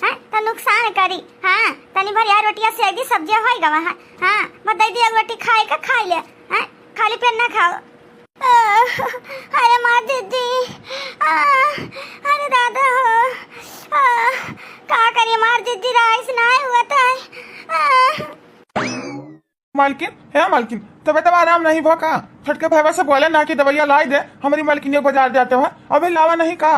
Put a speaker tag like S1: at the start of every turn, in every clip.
S1: हाँ तो नुकसान करी। हाँ तनी भर यार रोटिया से आदि सब्जी होई गवा। हाँ बता दी एक रोटी खाए का खा ले। हाँ खाली पेट ना खाओ। अरे माँ दीदी, अरे दादा हो, का करिए मार दीदी, राइस ना हुआ था।
S2: मालकिन है मालकिन, तबीयत आराम नहीं हुआ का? छटके भैया से बोले ना कि दवाइयाँ लाई दे, हमारी मालकिन ये बाजार जाते हो अभी लावा नहीं का?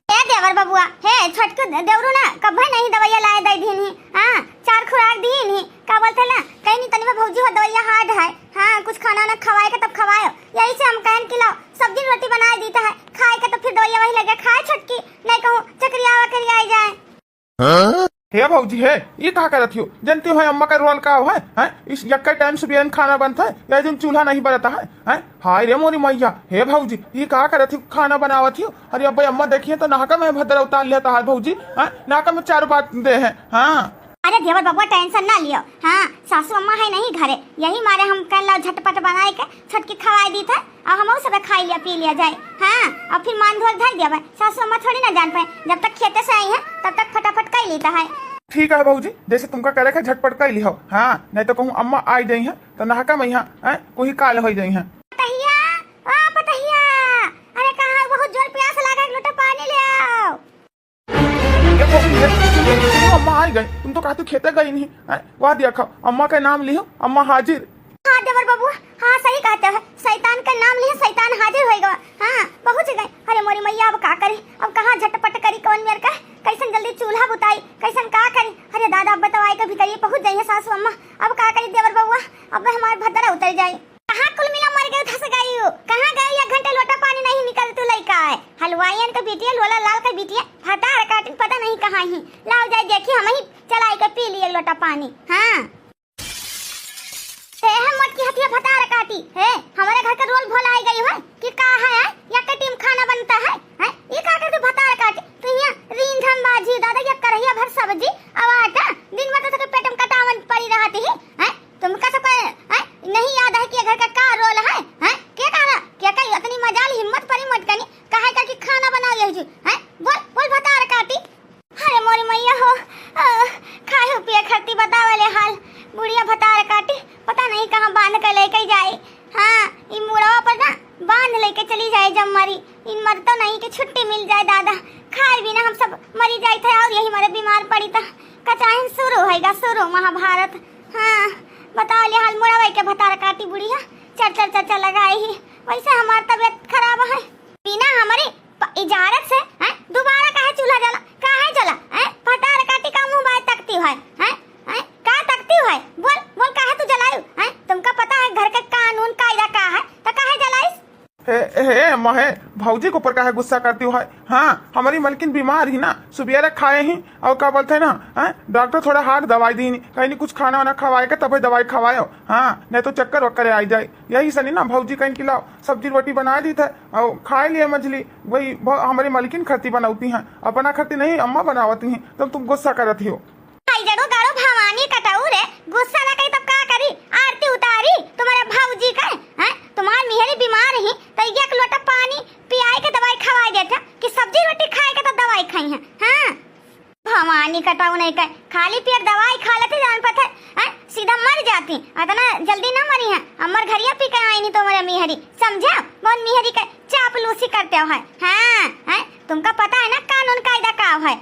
S1: ए देवर बबुआ है छटके देवरू ना कब नहीं दवाइयाँ लाए दे दी नहीं। हाँ 4 खुराक दी नहीं का बोलते ना कहीं नहीं तनी में भौजी हो दवाइयाँ हार्ड है। हाँ कुछ खाना ना खवाए का तब खवाओ, यही से हम कहन कि लाओ सब्जी रोटी बनाए देता है खाए का तो फिर दवाइयाँ वही लगे खाए छटकी नहीं कहूँ चक्रिया वक्रिया आई जाए।
S2: हे भौजी है ये कहा करत हो? जानते हो अम्मा का रोल का है? इस यक्का टाइम से बेन खाना बनता है या दिन चूल्हा नहीं बनता है? हाय रे मोरी मैया, हे भौजी ये कहा करत हो खाना बनावत हो? अरे अब अम्मा देखिए तो नाका में भद्रा उतार लेता है भौजी। नाका में 4 बात दे है। हाँ
S1: अरे देवर बबुआ टेंशन ना लियो। हाँ सासू अम्मा है नहीं घरे, यही मारे हम कल लो झटपट बनाए के छटकी खवाई दी था और हम सब खा लिया पी लिया जाए। हाँ अब फिर मान धोल धर दिया भाई, सासू अम्मा थोड़ी ना जान पाए, जब तक खेते से आई है तब तक फटाफट कर लेता है।
S2: ठीक है भौजी, जैसे तुमका करे के झटपट कर लिहो। हाँ नहीं तो कहूँ अम्मा आई गई है तो नहाका में यहाँ कोई काल हो गई है।
S1: पतहिया, अरे कहाँ बहुत जोर प्यास लगा, एक लोटा पानी ले आओ।
S2: अम्मा आई गई, तुम तो कहते खेते गई नहीं। वह देखो अम्मा का नाम लियो, अम्मा हाजिर।
S1: हाँ देवर बबुआ, हाँ सही कहते हैं, शैतान का नाम लिए शैतान हाजिर होएगा। हाँ पहुँच गए। अरे मोरी मैया अब का करी, अब कहाँ झटपट करी कौन मेरे का, कैसन जल्दी चूल्हा बुताई, कैसन का करी। अरे दादा अब बताओ के भीतर पहुँच जाइए सासू अम्मा, अब का करी देवर बबुआ, अब हमारे भद्रा उतर जाये। कहाँ कुल मिला मर गए धस गई हो, कहाँ गई? 1 घंटे लोटा पानी नहीं निकल तू लड़का है, हलवाईन का बिटिया लोला लाल का बिटिया फटार काटिन पता नहीं कहाँ ही लाओ जाए देखिए हम ही चलाई के पी लिए लोटा पानी। हाँ मत की हथिया फटार काटी है, हमारे घर का रोल भोला आई गई है कि का है या का टीम खाना बनता है। ये का करते फटार काटे तो यहाँ रींधन बाजी दादा या करहिया भर सब्जी अब आटा दिन में तो पेट में कटावन पड़ी रहती है। तुमका सब नहीं याद है कि घर का रोल है? क्या कहा क्या कही इतनी मजाल हिम्मत परी मत कनी कहे का कि खाना बनाओ यही बोल बोल फटार काटी। अरे मोरी मैया हो, खाए पिए खरती बता वाले हाल, बुढ़िया भतार काटी पता नहीं कहाँ बांध कर लेके जाए। हाँ इन मुड़वा पर ना बांध लेके चली जाए जब मरी, इन मर तो नहीं कि छुट्टी मिल जाए दादा, खाए बिना हम सब मरी जाए थे और यही मरे बीमार पड़ी था। कचाइन शुरू होएगा शुरू महाभारत। हाँ बता लिया हाल मुड़वा के भतार काटी बुढ़िया चर्चा लगाई ही, वैसे हमारी तबीयत खराब है, बिना हमारी इजाजत से दोबारा काहे चूल्हा जला, काहे जला? भतार काटी का मुंह बाय तकती है, का तकती है? बोल बोल काहे तू जलायू? तुमका पता है घर का कानून कायदा का है तो काहे जलाइस?
S2: हे अम्मा है भौजी के ऊपर काहे गुस्सा करती हो? हाँ हमारी मलकिन बीमार ही ना, सुबह खाए ही और क्या बोलते है ना डॉक्टर थोड़ा हार्ड दवाई दी कहीं नहीं कुछ खाना वाना खवाए के तब दवाई खवाओ। हाँ नहीं तो चक्कर वक्कर आ जाए, यही सनी ना भौजी कहीं खिलाओ सब्जी रोटी बना दी था और खाए लिए मछली, वही हमारी मलकिन खती बनाती हैं, अपना खती नहीं अम्मा बनावती हैं, तब तुम गुस्सा करती हो।
S1: भवानी कटाऊ रे गुस्सा ना कही तब का करी, आरती उतारी तुम्हारे भौजी का तुम्हारी मिहरी बीमार ही तो 1 लोटा पानी पियाए के दवाई खवाई देता कि सब्जी रोटी खाए के तो दवाई खाई है। हाँ भवानी कटाऊ नहीं कहे, खाली पेट दवाई खा लेते जान पता है सीधा मर जाती, इतना जल्दी ना मरी है। अमर घरिया पी कर आई नहीं तुम्हारे मिहरी, समझा? बहुत मिहरी का चापलूसी करते हो है। हाँ तुमका पता है ना कानून कायदा का है?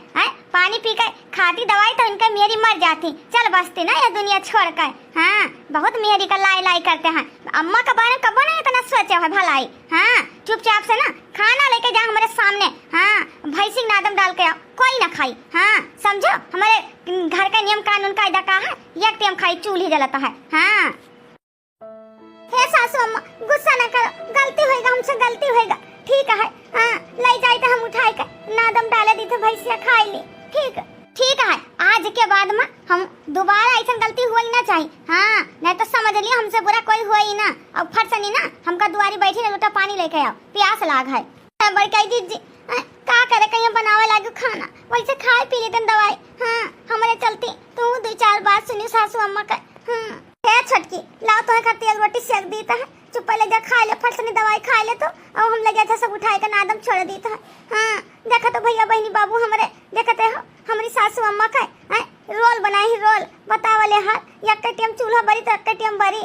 S1: पानी पी कर खाती दवाई तो इनका मेरी मर जाती, चल बसती ना ये दुनिया छोड़ कर। हाँ बहुत मेहरी का लाई लाई करते हैं, अम्मा का बारे में कब नहीं इतना सोचे है भलाई। हाँ चुपचाप से ना खाना लेके जा हमारे सामने, हाँ भैंसी नादम डाल के आओ, कोई ना खाई। हाँ समझो हमारे घर का नियम कानून कायदा का है, एक टाइम खाई चूल्ही जलाता है। हाँ हे सासू अम्मा गुस्सा न करो, गलती होएगा हमसे गलती होएगा, ठीक है। हाँ ले जाए तो हम उठाए कर नादम डाले दी थे भैंसिया खाई ली, ठीक है। आज के बाद में हम दोबारा ऐसा गलती हुई ना चाहिए। हाँ नहीं तो समझ लिया हमसे बुरा कोई हुआ ही ना, अब फट सनी ना हमका दुआरी बैठी ना लोटा पानी लेके आओ, प्यास लाग है। बड़काई दीदी का करे कहीं बनावे लागू खाना, वैसे खाए पी लेते दवाई। हाँ हमारे चलती तू 2-4 बार सुनी सासू अम्मा का। हाँ छटकी लाओ तो खाती रोटी सेक देता है, चुप ले जा खा ले, फट सनी दवाई खा ले तो और हम ले जाते सब उठाए का नादम छोड़ देता है। हाँ देखा तो भैया बहनी बाबू हमारे देखते हो, हमारी सासू अम्मा का रोल बनाई रोल बतावले हाल एक टेम चूल्हा बरी तो एक टेम बरी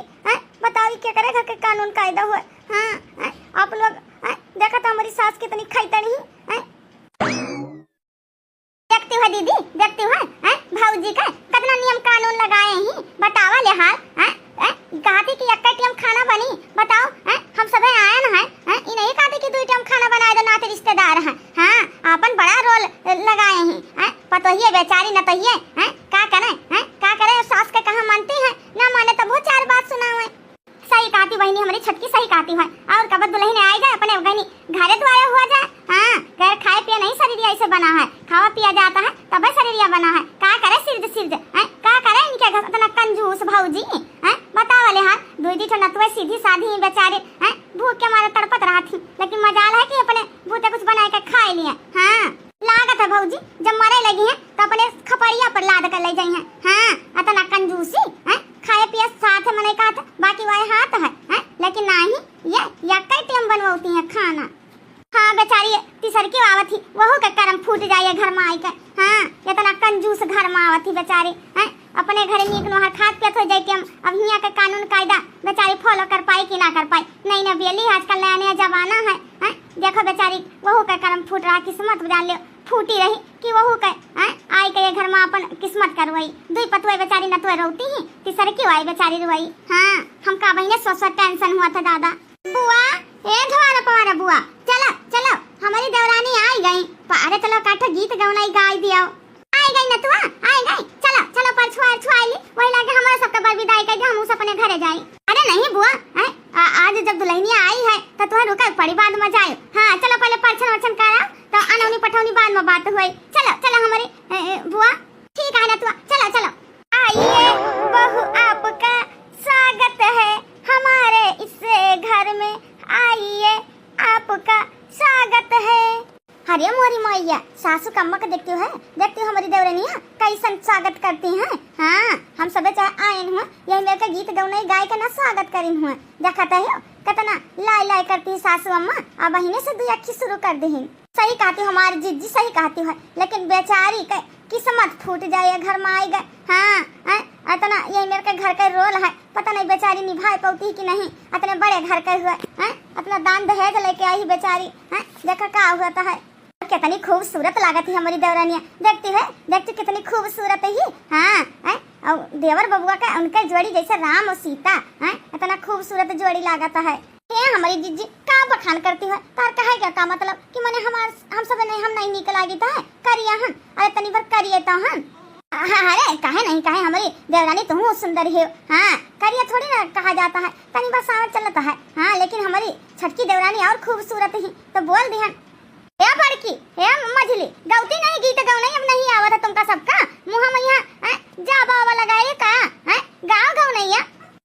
S1: बताओ क्या करे घर के कानून कायदा हुआ। हाँ आप लोग देखा तो हमारी सास कितनी खाईता नहीं देखती हुआ दीदी देखती हुआ भाऊजी का कितना नियम कानून लगाए ही बतावले हाल कहती कि एक टाइम खाना बनी बताओ हम सब आए ना है ये नहीं कहती कि 2 टाइम खाना बनाए दो नाते रिश्तेदार हैं। हाँ अपन बड़ा रोल लगाए हैं पतोहिए बेचारी न तो ये क्या करे सास के कहाँ मानती है ना माने तो बहुत 4 बात सुना हुआ सही कहती बहनी हमारी छटकी सही कहती है और कब दुल्हन आई जाए अपने गहनी घरे द्वारा हुआ जाए। हाँ घर खाए पिए नहीं शरीर ऐसे बना है खावा पिया जाता है तब शरीर बना है क्या करे सिर्ज क्या करे इनके घर इतना कंजूस भाऊजी बतावले हाँ 2 दिन नतवे सीधी साधी बेचारे भूख के मारे तड़पत रहा थी लेकिन मजाल है कि अपने भूते कुछ बना के खा लिए। हाँ लागत है भाऊजी जब मरे लगी है तो अपने खपड़िया पर लाद कर ले जाई है। हाँ इतना कंजूसी खाए पिए साथ में नहीं कहते बाकी वही हाथ है लेकिन नहीं ये कई टाइम बनवाती है खाना। हाँ बेचारी तीसर की आवत थी वहू के कर्म फूट जाए घर में आई के। हाँ इतना कंजूस घर में आवत थी बेचारी अपने घर नीक नोहर खाद पियत हो जाती हम अब हियाँ के कानून कायदा बेचारी फॉलो कर पाई कि ना कर पाई नहीं ना बेली आजकल नया नया जमाना है देखो बेचारी वहू का कर्म फूट रहा किस्मत जान लो फूटी रही कि वहू के आई के घर में अपन किस्मत करवाई 2 पतुए बेचारी न तो रोती ही तीसर की आई बेचारी रोई। हाँ हम का बहने सो टेंशन हुआ था दादा बुआ धवारा पवारा बुआ चलो हमारी देवरानी आई गई अरे चलो काठा गीत गौना गाय दिया आई गई न तू आई गई चलो पर छुआ ली वही लागे हमारे सबका बर विदाई कर हम उस अपने घरे जाए। अरे नहीं बुआ आज जब दुल्हनिया आई है तो तुम्हें रुका पड़ी बाद में जाए। हाँ चलो पहले परछन वर्छन करा तो अनौनी पठौनी बाद में बात हुई चलो हमारी बुआ ठीक है ना तू चलो आइए बहू आपका स्वागत है हमारे इस घर में आइए आपका स्वागत है। अरे मोरी मैया सासू कम्मा का देखती हो हमारी देवरानिया कैसन स्वागत करती हैं। हाँ हम सब चाहे आए हुए यही मेरे का गीत गौना गाय का ना स्वागत करी हुए देखता है कितना लाई करती है सासू अम्मा अब बहिने से 2 अक्षी शुरू कर दी सही कहती हमारी जिज्जी सही कहती है लेकिन बेचारी के किस्मत फूट जाए घर में आई गए। हाँ इतना यही मेरे के घर का रोल है पता नहीं बेचारी निभाए पाती कि नहीं इतने बड़े घर के हुए अपना दान दहेज लेके आई बेचारी देखा क्या हुआ है कितनी खूबसूरत लागत है हमारी देवरानिया देखती कितनी खूबसूरत है। हाँ और देवर बबुआ का उनका जोड़ी जैसे राम और सीता इतना खूबसूरत जोड़ी लागत है। हमारी जीजी का बखान करती है तार कहे क्या मतलब कि मने हम सब नहीं निकल आगी तो है करिए हम अरे तनी बार करिए तो हम अरे काहे नहीं काहे हमारी देवरानी तुम सुंदर है। हाँ करिए थोड़ी ना कहा जाता है तनी बार सावन चलता है। हाँ लेकिन हमारी छटकी देवरानी और खूबसूरत ही तो बोल दी हे बड़की हे मझली गौती नहीं गीत गौना अब नहीं आवत है तुमका सबका मुँह में यहाँ जा बाबा लगाए का गाँव गौनैया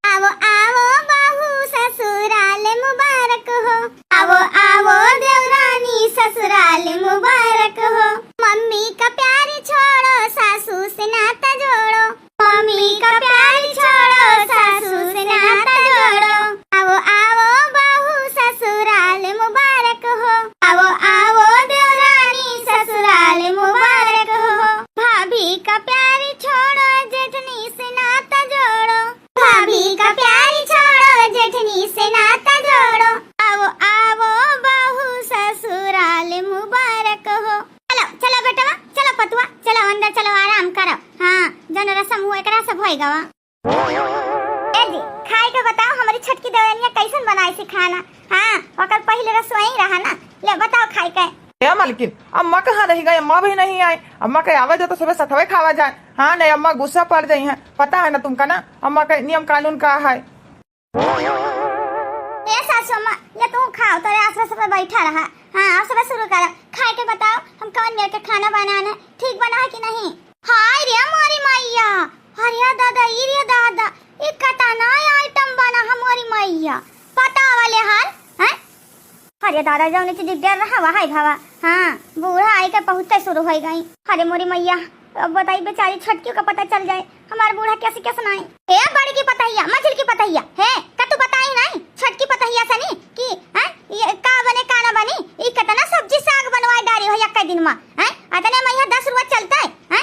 S1: आवो बहू ससुराल मुबारक हो आवो देवरानी ससुराल मुबारक हो मम्मी का प्यार छोड़ो सासू से नाता जोड़ो मम्मी का प्यार छोड़ो सासू से नाता जोड़ो आवो बहू ससुराल मुबारक हो आवो देवरानी ससुराल मुबारक हो भाभी का प्यार छोड़ो जेठनी से नाता जोड़ो भाभी का प्यार छोड़ो जेठनी से नाता जोड़ो आवो बहू ससुराल मुबारक हो। चलो बेटवा चलो पतुआ चलो अंदर चलो आराम करो। हाँ जन रसम हुआ एकरा सब होई गवा जी खाए के बताओ हमारी छटकी देवरानिया कैसन बनाई सी खाना। हाँ ओकर पहले रसोई रहा ना ले बताओ खाए के
S3: मालकिन अम्मा कहाँ रही गई अम्मा भी नहीं आई अम्मा के आवाज तो सुबह सतवे खावा जाए। हाँ नहीं अम्मा गुस्सा पड़ गई है पता है ना तुमका ना अम्मा का नियम कानून का है।
S1: ये सासू अम्मा ये तुम खाओ तो आसरा सब बैठा रहा। हाँ आप सब शुरू करो खाए के बताओ हम कौन मेरे के खाना बनाना ठीक बना है कि नहीं। हाय रे हमारी मैया अरे दादा ये दादा एक कतना आइटम बना हमारी मैया पता वाले हाल हैं। अरे दादा जाने से दिग्गज रहा वहाँ भावा। हाँ बूढ़ा आई के पहुँचते शुरू हो गई। अरे मोरी मैया अब बताई बेचारी छटकियों का पता चल जाए हमारा बूढ़ा कैसे कैसे नहीं है बड़ी की पतैया मछली की पतैया है का तू बताई नहीं छटकी पतैया सनी कि ये का बने काना बनी ई कितना सब्जी साग बनवाए डारी हो एक दिन में हैं अतने मैया 10 रुपया चलता है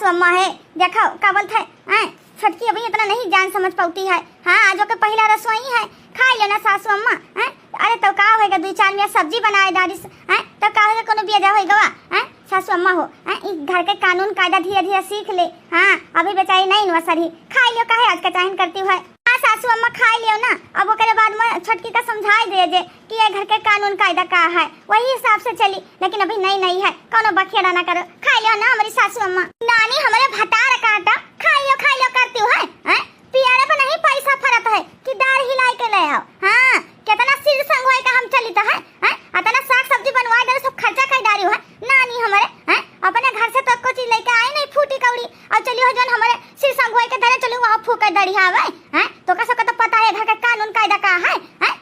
S1: सासू अम्मा है देखो का बोलते हैं छोटकी अभी इतना नहीं जान समझ पाती है। हाँ आज के पहला रसोई है खा लेना सासू अम्मा हैं। अरे तो का होएगा 2-4 मिनट सब्जी बनाए दादी हैं तो का होएगा कोनो बिया होएगा हैं सासू अम्मा हो हैं इस घर के कानून कायदा धीरे धीरे सीख ले। हाँ अभी बेचारी नहीं नवसरी खा लियो काहे आज का चाहन करती है। हाँ सासू अम्मा खा लियो ना अब ओकरे बाद में छोटकी का समझाई दे जे कि ये घर के कानून कायदा का है वही हिसाब से चली लेकिन अभी नहीं है कोनो बखेड़ा ना करो खा लियो ना हमारी सासू अम्मा। नानी हमारे भतार काटा खा लियो करती है हैं पियारे पर नहीं पैसा फरत है कि दार हिलाई के ले आओ। हाँ कितना सिर संग होए का हम चली तो है हैं अतना साग सब्जी बनवाए दे सब खर्चा कर डारी है नानी हमारे हैं अपने घर से तो कुछ लेके आए नहीं फूटी कौड़ी और चली हो जन हमारे सिर संग होए के धरे चली वहां फूक डारी आवे हैं तो का तो पता है घर का कानून कायदा का है हैं।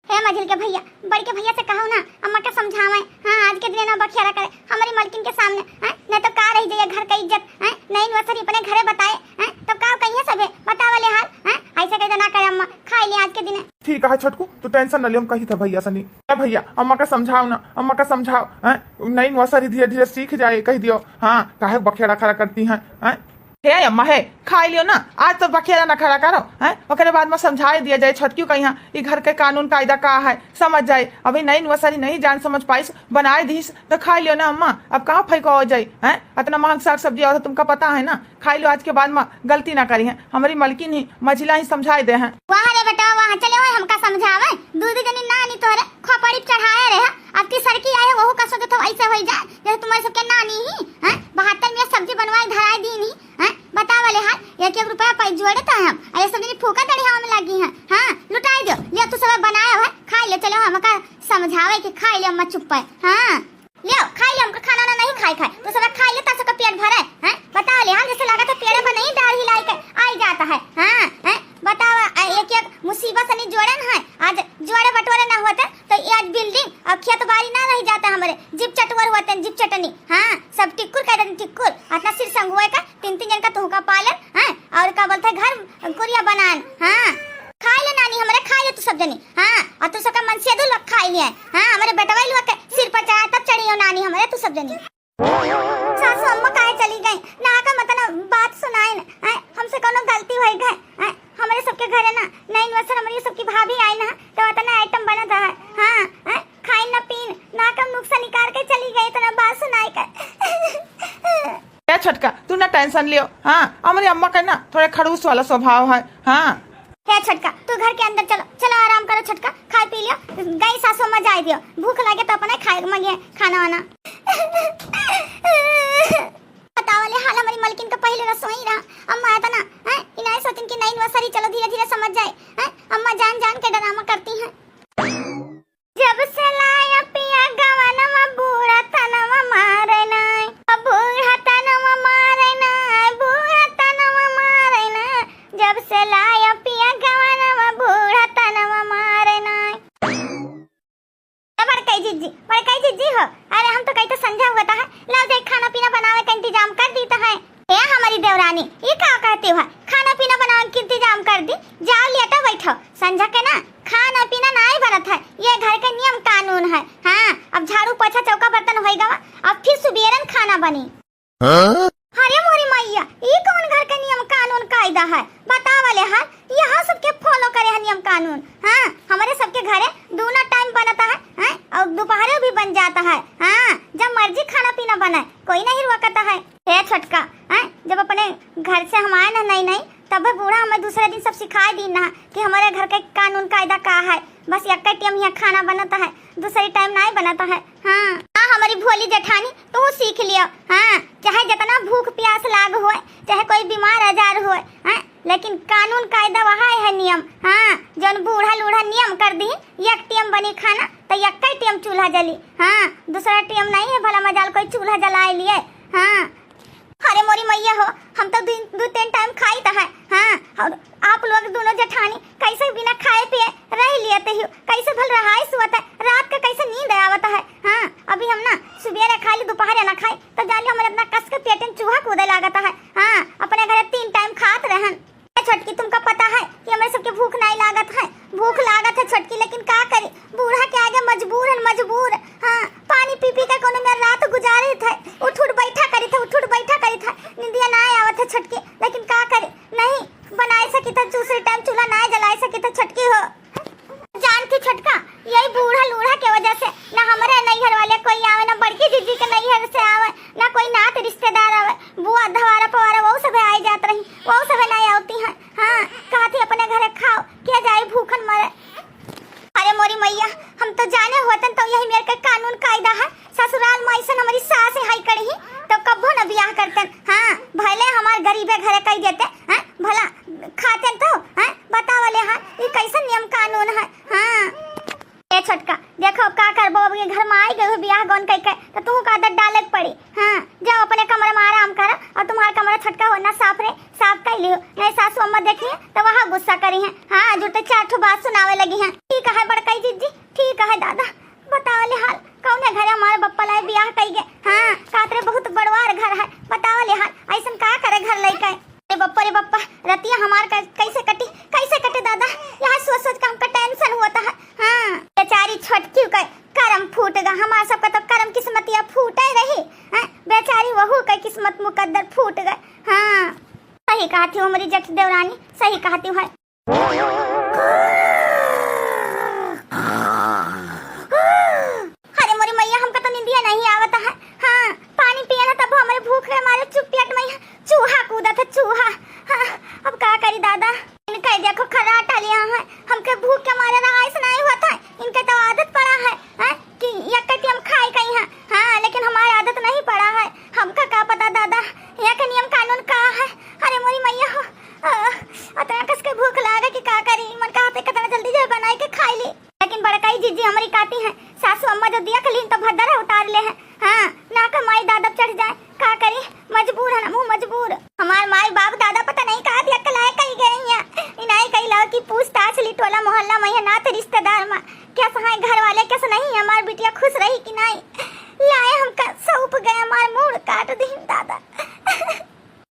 S1: हे मझिल के भैया बड़ी के भैया से कहो ना अम्मा के समझावे। हाँ आज के दिन ना बखेड़ा करे हमारी मलकिन के सामने हैं नहीं तो का रही जाए घर का इज्जत हैं नहीं नवसरी अपने घरे बताए हैं तो का कहिए सबे बतावले हाल हैं ऐसे कह ना करे अम्मा खा ले आज के दिन।
S2: ठीक है छोटकू तू टेंशन न ले हम कही था भैया सनी भैया अम्मा का समझाओ ना अम्मा का समझाओ हैं नहीं नवसरी धीरे धीरे सीख जाए कह दियो। हाँ काहे बखेड़ा खड़ा करती हैं हैं
S3: हे अम्मा है खा लियो ना आज तो बखेड़ा ना खड़ा करो हैं ओकरे बाद में समझाई दिया जाए छोटकी का यहाँ ये घर के कानून कायदा का है समझ जाए अभी नहीं नवसरी नहीं जान समझ पाइस बनाए दीस तो खा लियो ना अम्मा अब कहाँ फेंको हो जाए हैं इतना महंग साग सब्जी और तुमका पता है ना खा लियो आज के बाद में गलती ना करी है हमारी मलकिन ही मझिला ही समझाए दे हैं।
S1: वहाँ रे बेटा वहाँ चले हुए हमका समझावे दूध जनी नानी तोहरे खोपड़ी चढ़ाए रहे अब की सड़की आए वहु का सोचे तो ऐसे हो जाए जैसे तुम्हारे सबके नानी ही हैं 72 मिनट सब्जी बनवाए धराई दी नहीं हैं बतावले हां 1-1 रुपया पाई जोड़े तो हम अरे सब दिन फूका दड़िया में लगी है। हाँ लुटाई दो ले तू सब बनाया है खा ले चलो हमका समझावे कि खा ले अम्मा चुप है। हाँ ले खा ले हमका खाना नहीं खाए तो सब खा ले ता सबका पेट भरे हैं बतावले हां जैसे लगा तो पेड़ पर नहीं डाल हिलाई के आई जाता है। हाँ हैं बताओ एक मुसीबत नहीं जोड़न है आज जोड़े बटोरे ना होते तो आज बिल्डिंग और खेत बाड़ी ना रह जाता हमारे जिप चटवर होते हैं जिप चटनी। हाँ सब टिक्कुर कह देते टिक्कुर अपना सिर संग हुए का 3-3 जन का तुहका पालन हैं और का बोलते घर कुरिया बनान। हाँ खा ले नानी हमारे खा ले तू सब जनी। हाँ और तू सबका मन से दो लोग खा लिए। हाँ हमारे बेटवा लोग के सिर पर चढ़ा तब चढ़ी हो नानी हमारे तू सब जनी। सासू अम्मा काहे चली गई ना का मतलब बात सुनाए ना हमसे कोनो गलती हो गई हमारे सबके घरे ना नहीं नवसर हमारी सबकी भाभी आई ना तो इतना आइटम बना था। हाँ खाई ना पीन ना कम नुकसान निकाल के चली गई तो ना बात सुनाई कर।
S3: छोटका तू ना टेंशन लियो। हाँ हमारी अम्मा का ना थोड़ा खड़ूस वाला स्वभाव है। हाँ
S1: है छोटका तू घर के अंदर चलो आराम करो छोटका खा पी लियो गई सासू अम्मा जाए दियो भूख लगे तो अपने खाए मंगे खाना वाना। बतावले हाल हमारी मलकिन का पहले रसोई रहा अम्मा है ना हैं इनाय सोचन की नहीं नवसरी चलो धीरे धीरे समझ जाए हैं अम्मा जान के डरामा करती हैं। जब से लाया पिया गवनवा बूढ़ा तनवा मारे नाय बूढ़ा तनवा मारे नाय बूढ़ा तनवा मारे नाय जब से लाया पिया गवनवा बूढ़ा तनवा मारे नाय। बड़काई जीजी हो अरे हम तो कहीं तो समझा हुआ था लाओ देख खाना पीना बनावे का इंतजाम कर दी तो है ए हमारी देवरानी ये क्या कहती हो खाना पीना बनावे का इंतजाम कर दी जाओ लेटा बैठो समझा के ना खाना पीना नहीं बनत है ये घर के नियम कानून है। हाँ अब झाड़ू पोछा चौका बर्तन होएगा अब फिर सुबेरन खाना बनी। अरे मोरी मैया ये कौन घर के नियम कानून कायदा है बतावले हाल यहाँ सबके फॉलो करे है नियम कानून। हाँ हमारे सबके घरे दोनों टाइम बनता है और दोपहर भी बन जाता है। हाँ जब मर्जी खाना पीना बनाए कोई नहीं रोकता है। हे छोटका जब अपने घर से हम आए ना नहीं तब बूढ़ा हमें दूसरे दिन सब सिखाए दी ना कि हमारे घर के कानून कायदा का है बस एक टाइम यहाँ खाना बनाता है दूसरी टाइम नहीं बनाता है। हाँ हमारी भोली जेठानी तो वो सीख लियो। हाँ चाहे जितना भूख प्यास लाग होए चाहे कोई बीमार आजार होए लेकिन कानून कायदा वहाँ है नियम। हाँ जन बूढ़ा लूढ़ा नियम कर दी एक टाइम बनी खाना तो एक टाइम चूल्हा जली। हाँ दूसरा टाइम नहीं है भला मजाल कोई चूल्हा जलाए लिए। हाँ अरे मोरी मैया हो हम तो 2-3 टाइम खाई था है। हाँ और आप लोग दोनों जेठानी कैसे बिना खाए पिए रह लेते हो कैसे भल रहा है सुवता रात का कैसे नींद आवता है। हाँ अभी हम ना सुबह खा ली दोपहर ना खाए तो जाली हमारे अपना कस के पेट में चूहा कूदे लागता है। हाँ अपने घर 3 टाइम खात रहन। छोटकी तुमका पता है कि हमारे सबके भूख नहीं लागत है भूख लागत है छोटकी लेकिन का करी बूढ़ा के आगे मजबूर। हाँ पानी पी के कोनो में रात गुजारे थे उठ बैठा करी थे निंद छटकी, लेकिन का करे नहीं बनाए सकी तो दूसरे टाइम चूल्हा ना जलाए सकी तो छटकी हो जान की छटका। यही बूढ़ा लूढ़ा के वजह से ना हमारे नैहर वाले कोई आवे, ना बड़की जीजी के नैहर से आवे, ना कोई नात रिश्तेदार आवे। बुआ धवारा पवारा वो सब आई जात रही, वो सब नहीं आती हैं। हाँ कहती अपने घरे खाओ, क्या जाए भूखन मरे। अरे मोरी मैया, हम तो जाने होतन तो यही मेरे का कानून कायदा है। ससुराल में ऐसा हमारी सास हाई करी तो कब्बो न ब्याह करतन। हाँ भले हमार गरीबे घरे कह देते हैं, भला खाते तो हैं बतावले। हाँ ये कैसा नियम कानून है। हाँ ए छोटका देखो का कर बो के घर में आई गए ब्याह गौन कह के तो तू का आदत डाले पड़ी। हाँ जाओ अपने कमरे में आराम कर, और तुम्हारा कमरा छटका होना साफ रहे, साफ कर लियो नहीं सासू अम्मा देखी तो वहाँ गुस्सा करी है। हाँ जुटे चार ठो बात सुनावे लगी है। ठीक है बड़काई जीजी, ठीक है दादा, बतावले हाल कौन घर हमारे बप्पा लाए ब्याह कई गए। हाँ कातरे बहुत बड़वार घर है, बतावले हाल ऐसा का करे घर लइका। रे बप्पा रतिया हमार कैसे कटी दादा, यहाँ सोच सोच का हमका टेंशन होता है। हाँ बेचारी छटकी का करम फूट गा, हमारा सबका तो करम किस्मतिया फूटे रही। हाँ बेचारी वहू का किस्मत मुकद्दर फूट गए। हाँ सही कहती हूँ हमारी जेठ देवरानी, सही कहती हूँ। अरे मोरी मैया हमका तो नींदिया नहीं आवता है। हाँ पानी पिया ना तब हमारे भूख के मारे चुपियट में चूहा कूदा था चूहा। हाँ अब क्या करी दादा, इनका देखो खराटा लिया है, हमके भूख के मारे रहा ऐसा नहीं हुआ था। इनके तो आदत पड़ा है कि एक कटी हम खाए कहीं हैं। हाँ लेकिन हमारी आदत नहीं पड़ा है, हमका क्या पता दादा यहाँ का नियम कानून का है। अरे मोरी मैया हो अतः कस के भूख लागे कि का करी, मन कहते कितना जल्दी जो बनाए के खाई ली। लेकिन बड़काई जीजी हमारी काती है, सासू अम्मा जो दिया खली तो भद्दर उतार ले हैं। हाँ ना का माई दादा चढ़ जाए, का करी मजबूर है ना, मुँह मजबूर। हमारे माई बाप दादा पता नहीं कहा दिया कलाए कही गई हैं, इनाई कही ला की पूछताछ ली टोला मोहल्ला में नात रिश्तेदार में क्या सहाय घर वाले कैसे नहीं। हमारी बिटिया खुश रही कि नहीं, लाए हमका सौंप गए, हमारे मुंह काट दी दादा।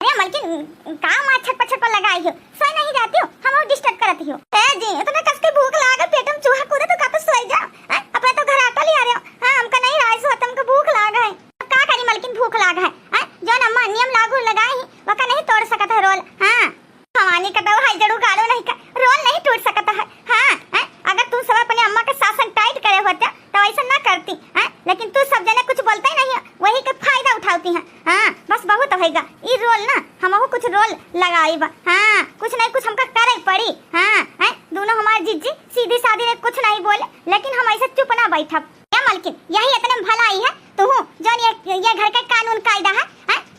S1: अरे मलकिन काम छटपट छटपट लगाई हो, सोई नहीं जाती हो, हम डिस्टर्ब करती हो। ए जी इतना कस के भूख लागे पेट में चूहा कूदे तो का तो सोई जाओ। अपने तो घर आटा ले आ रहे हो। हाँ हमका नहीं राय सो तुमको भूख लागा है, का करी मलकिन भूख लागा है। जो ना अम्मा नियम लागू लगाई वो का नहीं तोड़ सकता है रोल। हाँ भवानी का तो हाई जड़ू गालो नहीं का रोल नहीं टूट सकता है। हाँ अगर तुम सब अपने अम्मा का शासन टाइट करे होते तो ऐसा ना करती। लेकिन तू सब जने कुछ बोलते ही नहीं है, वही का फायदा उठाती है। हाँ बस बहुत होएगा ये रोल ना, हमको कुछ रोल लगाई बा। हाँ कुछ नहीं कुछ हमका करे पड़ी। हाँ दोनों हमारे जीजी सीधी सादी ने कुछ नहीं बोले, लेकिन हम ऐसे चुप ना बैठा। क्या मलकिन यही इतने भलाई है तो हूँ जो ये घर का कानून कायदा है।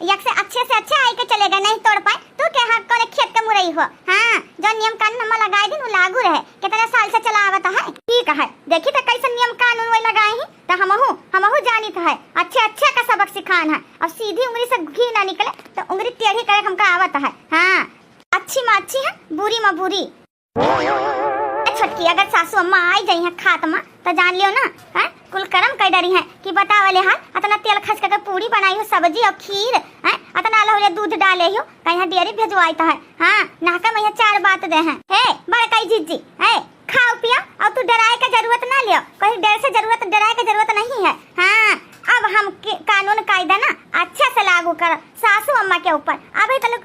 S1: एक से अच्छे आई के चलेगा, नहीं तोड़ पाए तो क्या हाँ कोने खेत के मुरई हो। हाँ जो नियम कानून हम लगाए दिन वो लागू रहे, कितने साल से चला आवता है। ठीक है देखी तो कैसे नियम कानून वो लगाए ही तो हमहू जानी तो है अच्छे का सबक सिखान है। अब सीधी उंगली से घी ना निकले तो उंगली टेढ़ी करे हमका आवता है। हाँ अच्छी में अच्छी है, बुरी में बुरी। छटकी अगर सासू अम्मा आई जाई है खात में तो जान लियो ना है कुल करम कई डरी है कि बतावले हाल अतना तेल खस के पूरी बनाई हो, सब्जी और खीर है अतना लहरे दूध डाले हो कहीं डेयरी भेजवाई तो है। हाँ नाका में 4 बात दे हैं। हे बड़काई जीजी है खाओ पिया और तू डराए का जरूरत ना लियो, कहीं डराए का जरूरत नहीं है। हाँ अब हम कानून कायदा ना अच्छा से लागू कर सासू अम्मा के ऊपर। अभी तो लोग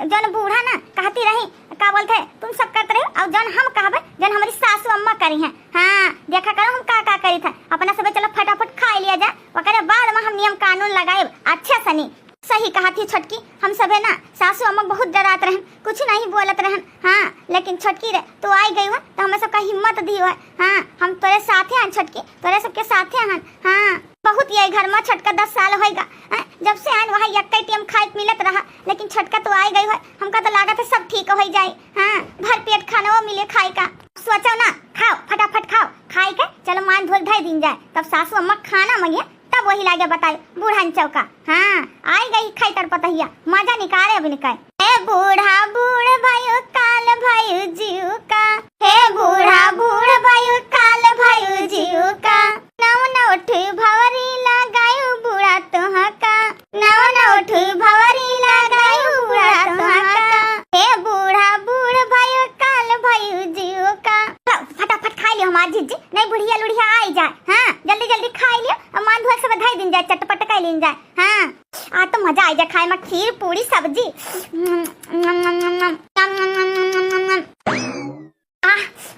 S1: जन बूढ़ा ना कहती रही का बोलते तुम सब करते रहे, और जन हम कहबे जन हमारी सासू अम्मा करी हैं। हाँ देखा करो हम का करी था, अपना सब चलो फटाफट खा लिया जाए, वगैरह बाद में हम नियम कानून लगाए अच्छा से नहीं। सही कहा थी छटकी, हम सबे ना सासू अम्मा बहुत डरात रहन, कुछ नहीं बोलत रहन। हाँ लेकिन छटकी रे तू आई गई हो तो हमें सबका हिम्मत दी है। हाँ हम तोरे साथे हैं छटकी, तोरे सबके साथे हैं। हाँ बहुत ये घर में छटका 10 साल होएगा जब से आन वहाँ एक टाइम खाए मिलत रहा, लेकिन छटका तो आई गई है, हमका तो लागत है सब ठीक हो जाए। हाँ भर पेट खाना वो मिले खाए का, सोचो ना खाओ फटाफट खाओ, खाए के चलो मान धोल धाई दिन जाए तब सासू अम्मा खाना मंगे तब वही लागे बताए बूढ़ा चौका। हाँ आई गई खाई तर पतहिया मजा निकाले अभी निकाय। हे बूढ़ा बूढ़ भाई काल भाई जीव का, हे बूढ़ा बूढ़ भाई काल भाई जीव का, नव उठ भवरी लगायु बूढ़ा तुहा का, नव उठ भवरी लगायु बूढ़ा तुहा का, हे बूढ़ा बूढ़ भाई काल भाई जीव का। फटाफट खा लियो हमार जीजी, नहीं बुढ़िया लुढ़िया आई जाए। हाँ जल्दी जल्दी खा लियो और मान धोल से बधाई दिन जाए, चटपट का लीन जाए। हाँ आज तो मजा आई जाए खाए में खीर पूरी सब्जी।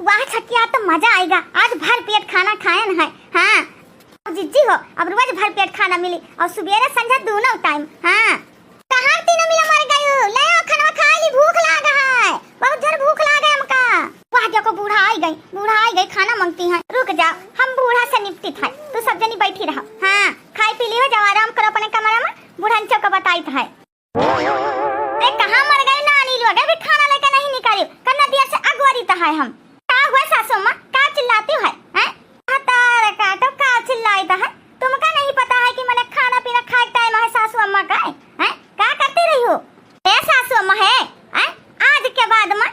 S1: वाह छठिया तो मजा आएगा, आज भर पेट खाना खाए न है। हाँ जिज्जी हो, अब रोज भर पेट खाना मिली और सुबह संझा दोनों टाइम। हाँ कहाँ तीनों मिला मर गई, ले आओ खाना खा ली, भूख लागा है, बहुत जोर भूख लागा हमका। वाह देखो बूढ़ा आई गई खाना मांगती है। रुक जाओ हम बूढ़ा से निपटी था, तू सब जनी बैठी रहो। हाँ खाई पी लियो, जाओ आराम करो अपने कमरा में, बूढ़ा को बताई था। अरे कहाँ मर गई नानी लोग, अभी खाना लेके नहीं निकाली, कन्ना दिया से अगवारी तो है। हम क्या हुआ सासू माँ, क्या चिल्लाती है? तार काटो का चिल्लाई तो है, तुमका नहीं पता है कि मैंने खाना पीना खाए टाइम है सासू अम्मा का है? क्या करती रही हो ए सासू अम्मा है? आज के बाद में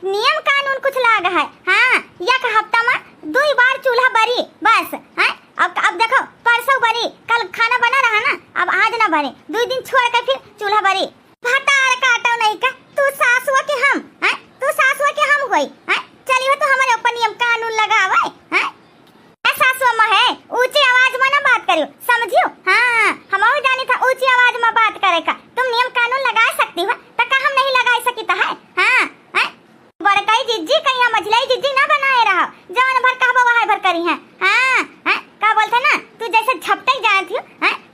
S1: नियम कानून कुछ लाग है। हाँ एक हफ्ता में 2 बार चूल्हा बरी बस। अब देखो परसों बरी, कल खाना बना रहा ना, अब आज ना बने, 2 दिन छोड़ कर फिर चूल्हा बरी। भतार काटो नहीं का, तू सासुआ के हम तू सासुआ के हम होई। चलिए तो हमारे ऊपर नियम कानून लगावे। सासू अम्मा है, ऊंची आवाज में ना बात करियो, समझियो? हाँ हम जानी था ऊंची आवाज में बात करे का। तुम नियम कानून लगा सकती हो तो का हम नहीं लगा सकी तो है? हाँ बड़काई जिज्जी कहीं मझलाई जिज्जी ना बनाए रहा, जवान भर कहबो वहां भर करी है। हाँ का बोलते ना, तू जैसे झपटे जाती हो,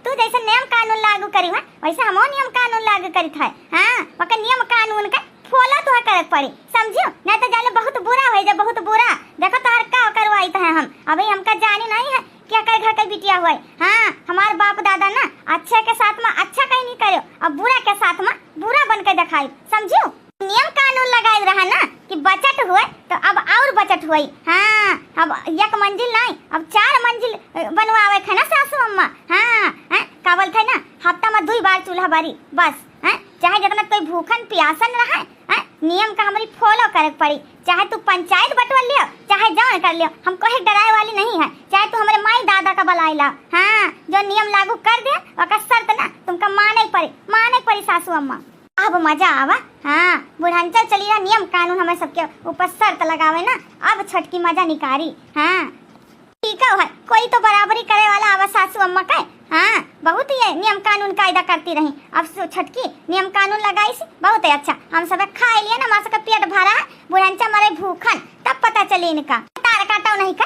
S1: तू जैसे नियम कानून लागू करी है वैसे हम नियम कानून लागू करी था। हाँ वका नियम कानून का फॉलो तो करे पड़ी, समझियो? नहीं तो जाने बहुत बुरा हो जाए, बहुत बुरा। देखो तार का करवाई तो है हम, अभी हमका जानी नहीं है क्या कर घर का बिटिया हुआ। हाँ हमारे बाप दादा ना अच्छे के साथ में अच्छा कहीं नहीं करो, अब बुरा के साथ में बुरा बन के दिखाई, समझियो? नियम कानून लगाए रहा ना कि बचत हुए तो अब और बचत हुई। हाँ अब 1 मंजिल नहीं, अब 4 मंजिल बनवावे है ना सासू अम्मा। हाँ का बोलते ना, हफ्ता में 2 बार चूल्हा बारी बस। चाहे जितना कोई भूखन प्यासन रहा, नियम का हमारी फॉलो करे पड़ी। चाहे तू पंचायत बटवा लियो, चाहे जौन कर लियो, हम कोई डराए वाली नहीं है। चाहे तू हमारे माई दादा का बलाई ला, हाँ जो नियम लागू कर दे वका शर्त ना तुमका माने पड़ी सासू अम्मा। अब मजा आवा। हाँ बुढ़ांचल चली रहा, नियम कानून हमें सबके ऊपर शर्त लगावे ना, अब छठ की मजा निकारी। हाँ ठीक है, कोई तो बराबरी करे वाला आवा सासू अम्मा का। हाँ बहुत ही नियम कानून कायदा करती रही, अब छठ की नियम कानून लगाई सी, बहुत ही अच्छा। हम सब खा लिए ना, मासा का पेट भरा है, बुढ़ांचा मरे भूखन, तब पता चली इनका तार काटा नहीं का।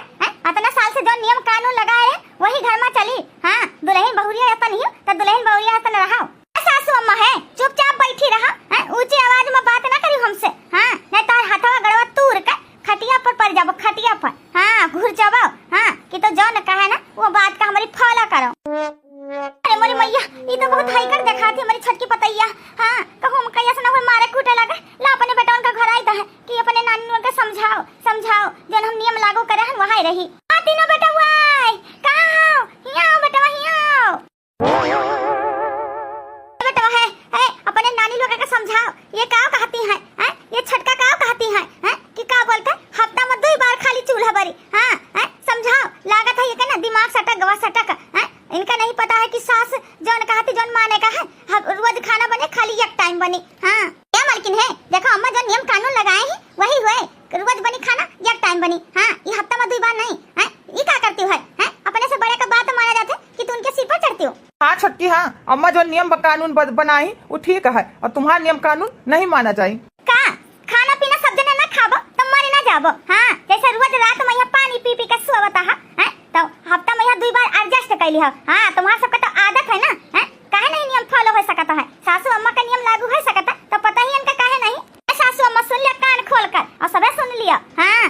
S1: इतना साल से जो नियम कानून लगाए रहे वही घर में चली। हाँ दुल्हन बहुरिया ऐसा नहीं तो दुल्हन बहुरिया ऐसा रहा। सासू अम्मा है, चुपचाप बैठी रहा, ऊंची आवाज में बात ना करी हमसे। हाँ नहीं तो हथवा गड़वा तूर का खटिया पर पड़ जाबो, खटिया पर। हाँ घुर जाबो। हाँ कि तो जो न कहे ना वो बात का हमारी फॉलो करो। अरे मोरी मैया, ये तो बहुत हाई कर दिखा थी हमारी छठ की पतैया। हाँ कहूँ कैया से ना कोई मारे कूटे लगा, ला अपने बेटा उनका घर आई है कि अपने नानी को समझाओ जो हम नियम लागू करे हैं वहाँ रही। तीनों बेटा वाई कहाँ हियाओ बेटा, हियाओ बेटा है अपने नानी लोग का समझाओ, ये क्या कहती हैं? ये छटका क्या कहती हैं? कि क्या बोलते हफ्ता में 2 बार खाली चूल्हा बरी। हाँ समझाओ, लागत है ये कहना दिमाग सटक गवा सटक। इनका नहीं पता है कि सास जौन कहती जौन माने का है, रोज खाना बने खाली 1 टाइम बनी। हाँ क्या मालकिन है, देखो अम्मा जो नियम कानून लगाए हैं वही हुए, रोज बनी खाना 1 टाइम बनी। हाँ ये हफ्ता में 2 बार नहीं। ये क्या करती है? अपने से बड़े का बात माना जाता है कि तू उनके सिर पर चढ़ती हो।
S3: हाँ छटकी, हाँ अम्मा जो नियम कानून बनाई वो ठीक है, और तुम्हारा नियम कानून नहीं माना जाए।
S1: का खाना पीना सब जने ना खाबो तो मरे ना जाबो। हाँ जैसे रोज रात में यहाँ पानी पी के सोवता है, तो हफ्ता में यहाँ 2 बार एडजस्ट कर लिया। हाँ तुम्हारा सबका तो आदत है ना, काहे नहीं नियम फॉलो हो सकता है? सासू अम्मा का नियम लागू हो सकता तो पता ही इनका काहे नहीं। सासू अम्मा सुन लिया कान खोल कर, और सबे सुन लिया। हाँ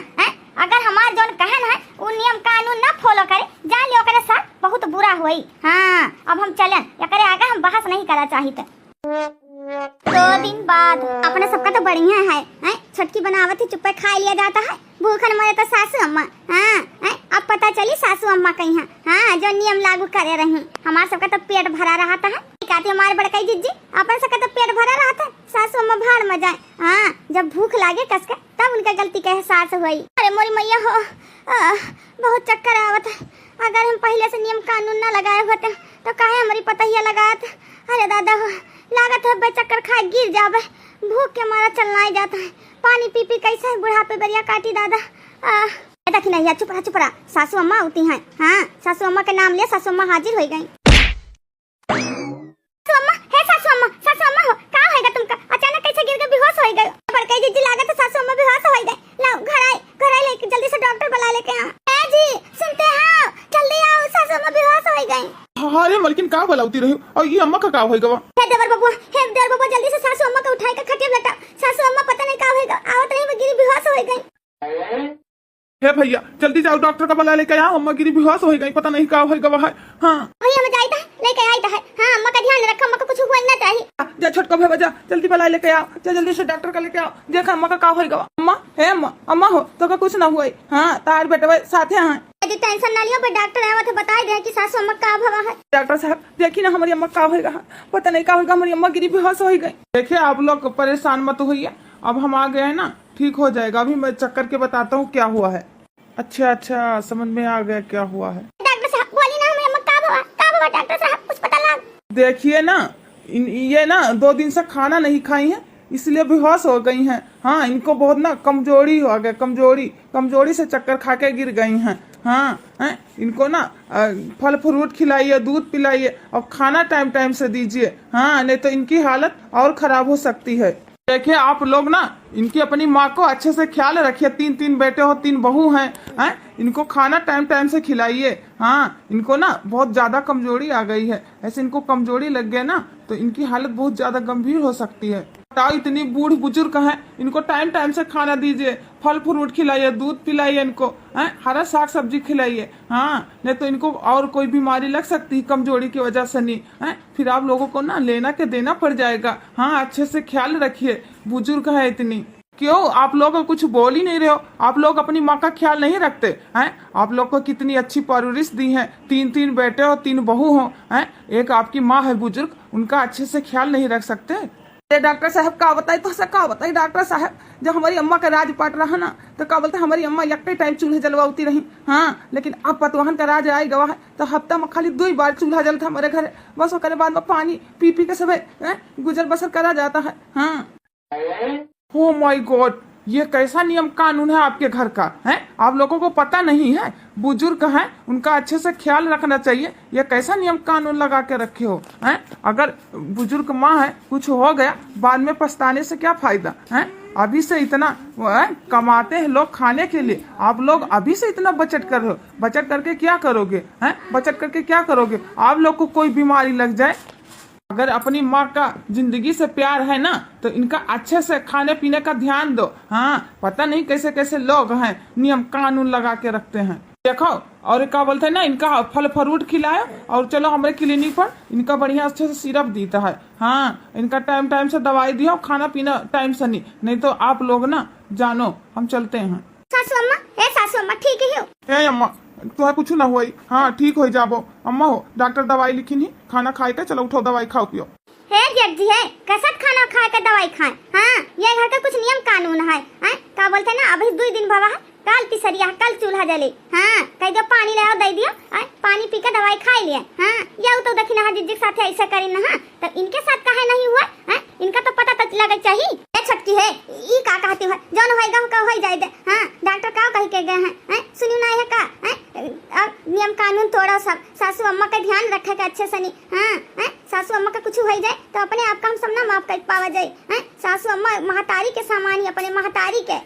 S1: अगर हमारा जोन कहन है वो नियम कानून ना फॉलो करे, जान लियो करे साथ बहुत बुरा हुई। हाँ अब हम चलें, या करे आगे हम बहस नहीं करा चाहिए। 2 दिन बाद अपने सबका तो बढ़िया है, छठ की बनावट ही चुप्पे खा लिया जाता है, भूखन मरे तो सासू अम्मा। हाँ अब पता चली सासू अम्मा कहीं है। हाँ जो नियम लागू करे रही, हमारा सबका तो पेट भरा रहता है। कहती हमारे बड़काई जिज्जी अपन सबका तो पेट भरा रहता है, सासू अम्मा भाड़ में जाए। हाँ जब भूख लागे कसके तब उनका गलती का एहसास हुई। अरे मोरी मैया हो, बहुत चक्कर आवत है। अगर हम पहले से नियम कानून न लगाए होते तो काहे हमारी पतैया लगात। अरे दादा हो, लागत है चक्कर खाए गिर जावे, भूख के मारा चलना ही जाता है। पानी पी कैसे बुढ़ापे बरिया काटी दादा। देखी नहीं, चुप रहा, सासू अम्मा होती हैं। हाँ सासू अम्मा के नाम लिया, सासू अम्मा हाजिर हो गई। सासू अम्मा, हे सासू
S2: चलाती रही और ये अम्मा का का होई गवा।
S1: हे देवर बबुआ जल्दी से सासू अम्मा को उठाई के खटिया में लटा। सासू अम्मा पता नहीं का होएगा, आवत नहीं गिरी बेहोश हो गई।
S2: हे भैया जल्दी जाओ, डॉक्टर का बुला लेके आओ, अम्मा गिरी बेहोश हो गई, पता नहीं का होई गवा है। हाँ
S1: भैया मैं जाईता लेके आईता है। हाँ अम्मा का ध्यान रखो, अम्मा को कुछ हुआ ना चाहिए।
S3: जा छोटका भाई जा जल्दी बुला लेके आओ, जा जल्दी से डॉक्टर का लेके आओ, देख अम्मा का होई गवा। अम्मा हे अम्मा, अम्मा हो तो का कुछ ना हुआ। हाँ तार बेटा साथे हैं।
S1: यदि टेंशन ना लियो, पर डॉक्टर आवा तो बता दे कि सासू अम्मा का भवा है।
S3: डॉक्टर साहब देखी ना हमारी अम्मा का होएगा, पता नहीं का होगा, हमारी अम्मा गिरी बेहोश हो गई।
S2: देखिए आप लोग परेशान मत होइए, अब हम आ गए हैं ना, ठीक हो जाएगा। अभी मैं चेक करके बताता हूँ क्या हुआ है। अच्छा समझ में आ गया क्या हुआ है।
S1: डॉक्टर साहब बोली ना हमें अम्मा का भवा डॉक्टर साहब कुछ पता लग।
S2: देखिए ना ये ना 2 दिन से खाना नहीं खाई है, इसलिए बेहोश हो गई हैं। हाँ इनको बहुत ना कमजोरी हो गया, कमजोरी से चक्कर खा के गिर गई हैं। हाँ हैं इनको ना फल फ्रूट खिलाइए, दूध पिलाइए और खाना टाइम से दीजिए। हाँ नहीं तो इनकी हालत और खराब हो सकती है। देखिए आप लोग ना इनकी अपनी माँ को अच्छे से ख्याल रखिए। 3 बेटे हो, 3 बहू हैं, इनको खाना टाइम से खिलाइए। हाँ इनको ना बहुत ज्यादा कमजोरी आ गई है, ऐसे इनको कमजोरी लग गया ना तो इनकी हालत बहुत ज्यादा गंभीर हो सकती है। बताओ इतनी बूढ़ बुजुर्ग हैं, इनको टाइम से खाना दीजिए, फल फ्रूट खिलाइए, दूध पिलाइए इनको, हरा साग सब्जी खिलाइए। हाँ नहीं तो इनको और कोई बीमारी लग सकती है कमजोरी की वजह से नहीं है, फिर आप लोगों को ना लेना के देना पड़ जाएगा। हाँ अच्छे से ख्याल रखिए, बुजुर्ग है इतनी। क्यों आप लोग कुछ बोल ही नहीं रहे हो? आप लोग अपनी माँ का ख्याल नहीं रखते हैं? आप लोग को कितनी अच्छी परवरिश दी है, 3 बेटे हो, 3 बहू हो, हैं? एक आपकी माँ है बुजुर्ग, उनका अच्छे से ख्याल नहीं रख सकते।
S3: डॉक्टर साहब का बताई तो का बताई डॉक्टर साहब, जब हमारी अम्मा का राज पाट रहा ना तो का बोलते हमारी अम्मा एक टाइम चूल्हे जलवाती रही। हाँ लेकिन अब पतवाहन का राज आए गवा है तो हफ्ता में खाली 2 बार चूल्हा जलता हमारे घर, बस उसके बाद में पानी पी के सब गुजर बसर करा जाता है। हाँ
S2: ओ माय गॉड, ये कैसा नियम कानून है आपके घर का है? आप लोगों को पता नहीं है? बुजुर्ग हैं उनका अच्छे से ख्याल रखना चाहिए। ये कैसा नियम कानून लगा के रखे हो हैं? अगर बुजुर्ग माँ है कुछ हो गया बाद में पछताने से क्या फायदा है? अभी से इतना कमाते हैं लोग खाने के लिए, आप लोग अभी से इतना बचत कर रहे हो। बचत करके क्या करोगे हैं? बचत करके क्या करोगे? आप लोग को कोई बीमारी लग जाए, अगर अपनी माँ का जिंदगी से प्यार है ना तो इनका अच्छे से खाने पीने का ध्यान दो। हाँ पता नहीं कैसे कैसे लोग हैं नियम कानून लगा के रखते हैं। देखो और क्या बोलते हैं ना, इनका फल फ्रूट खिलाओ और चलो हमारे क्लिनिक पर इनका बढ़िया अच्छे से सिरप देता है। हाँ इनका टाइम से दवाई दियो, खाना पीना टाइम से नहीं तो आप लोग ना जानो हम चलते हैं।
S1: सासू अम्मा ठीक ही हो?
S2: ए अम्मा तुम्हें कुछ ना हुआ। हाँ ठीक हो जाबो अम्मा हो, डॉक्टर दवाई लिखी नहीं, खाना खाए के चलो उठो दवाई खाओ पियो।
S1: है जेठ जी है कसत खाना खा के दवाई खाए। हाँ ये घर का कुछ नियम कानून है, क्या बोलते ना अभी 2 दिन भवा है, कल पिसरिया कल चूल्हा जले। हाँ कह दो पानी ले आओ दे दियो, पानी पी के दवाई खा लिए। हाँ ये तो देखी ना जिज्जी के साथ ऐसा करी ना, तो इनके साथ काहे नहीं हुआ? इनका तो पता तो लगे चाहिए। छटकी है ई का कहती है जौन होएगा का हो जाए दे। हाँ डॉक्टर का कह के गए हैं, सुनियो ना है का नियम कानून थोड़ा सब सासू अम्मा का ध्यान रखे के अच्छे से नहीं। हाँ सासू अम्मा का कुछ हो जाए तो अपने आप का हम सब ना माफ कर पावा जाए। सासू अम्मा महतारी के सामान ही अपने महतारी के।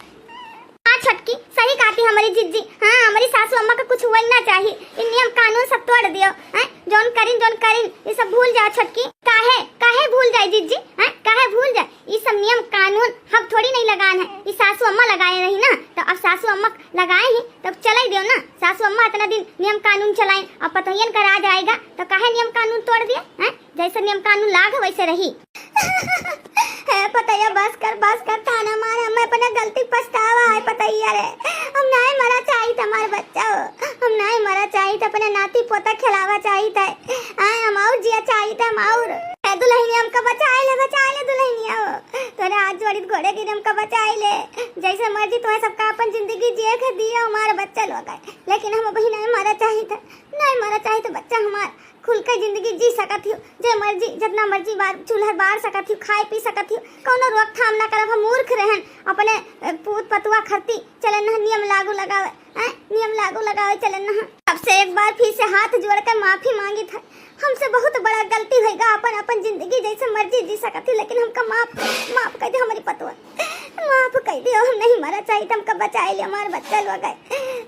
S1: हाँ छटकी सही कहती हमारी जिज्जी। हाँ हमारी सासू अम्मा का कुछ हुआ ना चाहिए, इन नियम कानून सब तोड़ दियो। जौन करीन ये सब भूल जाओ छटकी। काहे भूल जाए जिज्जी? काहे भूल जाए? ये सब नियम कानून हम थोड़ी नहीं लगाए हैं, ये सासू अम्मा लगाए रही ना, तो अब सासू अम्मा लगाए ही तब चलाई दियो ना। सासू अम्मा इतना दिन नियम कानून चलाए, अब पतोहियन का राज आएगा तो काहे नियम कानून तोड़ दिया? जैसे नियम कानून लाग वैसे रही। पतैया बस कर थाना मार, हमें अपना गलती पछतावा है पतैया रे। हम नहीं मरा चाहिए था हमारे बच्चा हो, हम नहीं मरा चाहिए था, अपने नाती पोता खिलावा चाहिए था। हम और जिया चाहिए था, हम और दुल्हनिया हमका बचाए ले दुल्हनिया हो, तोरे हाथ जोड़ी घोड़े गिरे हमका बचाए ले। जैसे मर्जी तुम्हें सबका अपन जिंदगी जिए के दिया हमारे बच्चा लोग है, लेकिन हम अभी नहीं मरा चाहिए था बच्चा हमारा खुल के जिंदगी जी सकती हो, जे मर्जी जितना मर्जी बार चूल्हा बार सकती हो, खाए पी सकती हो, कौनो रोकथाम ना करब। हम मूर्ख रहन अपने पूत पतुआ खरती चले ना नियम लागू लगावे चले ना। अब से एक बार फिर से हाथ जोड़ कर माफी मांगी था, हमसे बहुत बड़ा गलती होगा। अपन जिंदगी जैसे मर्जी जी सकती, लेकिन हमका माफ कर दे हमारी पतुआ। माफ कर दियो, हम नहीं मरा चाहिए, तुमका बचा लियो, हमारे बच्चे लोग गए,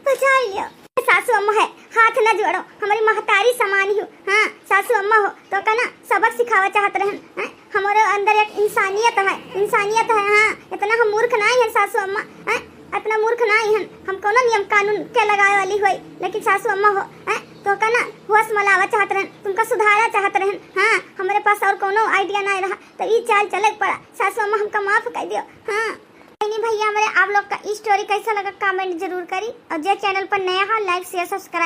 S1: बचा लियो। सासू अम्मा है, हाथ न जोड़ो, हमारी महतारी समान ही हो। हाँ, सासू अम्मा हो तो का ना सबक सिखावा चाहत रहन। हैं? हमारे अंदर एक इंसानियत है, इंसानियत है। हाँ, इतना हम मूर्ख नहीं है सासू अम्मा, हैं? इतना मूर्ख नहीं है हम, कोनो नियम कानून के लगाए वाली हुई, लेकिन सासू अम्मा हो हैं तो का ना होश मलावा चाहत रहन, तुमका सुधारा चाहत रहन। हाँ, हमारे पास और कोनो आइडिया नहीं रहा, तो ये चाल चले पड़ा। सासू अम्मा हमका माफ कर दियो। हाँ नहीं भैया, हमारे आप लोग का स्टोरी कैसा लगा कमेंट जरूर करी, और जो चैनल पर नया हो लाइक शेयर सब्सक्राइब